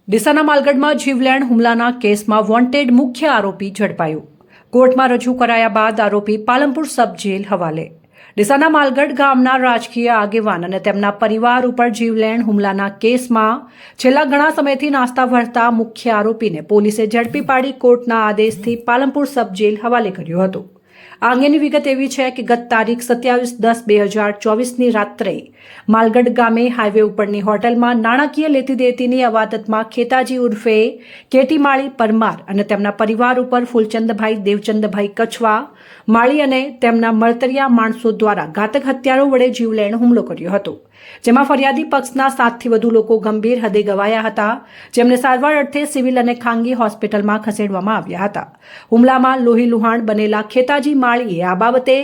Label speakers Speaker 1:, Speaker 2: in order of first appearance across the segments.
Speaker 1: ડીસાના માલગઢમાં જીવલેણ હુમલાના કેસમાં વોન્ટેડ મુખ્ય આરોપી ઝડપાયો। કોર્ટમાં રજૂ કરાયા બાદ આરોપી પાલનપુર સબ જેલ હવાલે। ડીસાના માલગઢ ગામના રાજકીય આગેવાન અને તેમના પરિવાર ઉપર જીવલેણ હુમલાના કેસમાં છેલ્લા ઘણા સમયથી નાસ્તા ભરતા મુખ્ય આરોપીને પોલીસે ઝડપી પાડી કોર્ટના આદેશથી પાલનપુર સબ જેલ હવાલે કર્યો હતો। આ અંગેની વિગત એવી છે કે ગત તારીખ 27/10/2024ની રાત્રે માલગઢ ગામે હાઈવે ઉપરની હોટલમાં નાણાકીય લેતી દેતીની અવાદતમાં ખેતાજી ઉર્ફે કેટી માળી પરમાર અને તેમના પરિવાર ઉપર ફૂલચંદભાઈ દેવચંદભાઈ કછવા માળી અને તેમના મળતરિયા માણસો દ્વારા ઘાતક હત્યારો વડે જીવલેણ હુમલો કર્યો હતો, જેમાં ફરિયાદી પક્ષના 7થી વધુ લોકો ગંભીર હદે ઘવાયા હતા, જેમને સારવાર અર્થે સિવિલ અને ખાનગી હોસ્પિટલમાં ખસેડવામાં આવ્યા હતા। હુમલામાં લોહી લુહાણ બનેલા ખેતાજી માળીએ આ બાબતે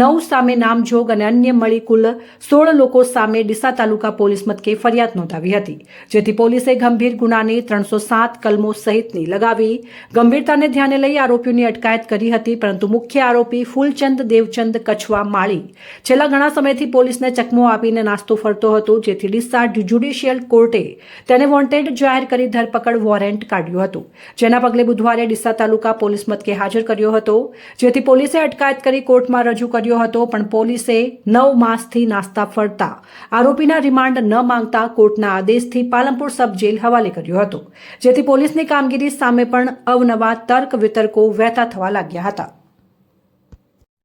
Speaker 1: 9 સામે નામજોગ અને અન્ય મળી કુલ 16 લોકો સામે ડીસા તાલુકા પોલીસ મથકે ફરિયાદ નોંધાવી હતી, જેથી પોલીસે ગંભીર ગુનાની 307 કલમો સહિતની લગાવી ગંભીરતાને ધ્યાને લઈ આરોપીઓની અટકાયત કરી હતી। પરંતુ મુખ્ય આરોપી ફૂલચંદ દેવચંદ કછવા માળી છેલ્લા ઘણા સમયથી પોલીસને ચકમો આપીને નાસ્તો ફરતો હતો, જેથી ડીસા જ્યુડિશિયલ કોર્ટે તેને વોન્ટેડ જાહેર કરી ધરપકડ વોરંટ કાઢ્યો હતો, જેના પગલે બુધવારે ડીસા તાલુકા પોલીસ મથકે હાજર કર્યો હતો, જેથી પોલીસે અટકાયત કરી કોર્ટમાં રજૂ કર્યો હતો। પણ પોલીસે 9 માસથી નાસ્તા ફરતા આરોપીના રિમાન્ડ ન માંગતા કોર્ટના આદેશથી પાલનપુર સબ જેલ હવાલે કર્યો હતો, જેથી પોલીસની કામગીરી સામે પણ અવનવા તર્ક વિતર્કો વહેતા થવા લાગ્યા હતા।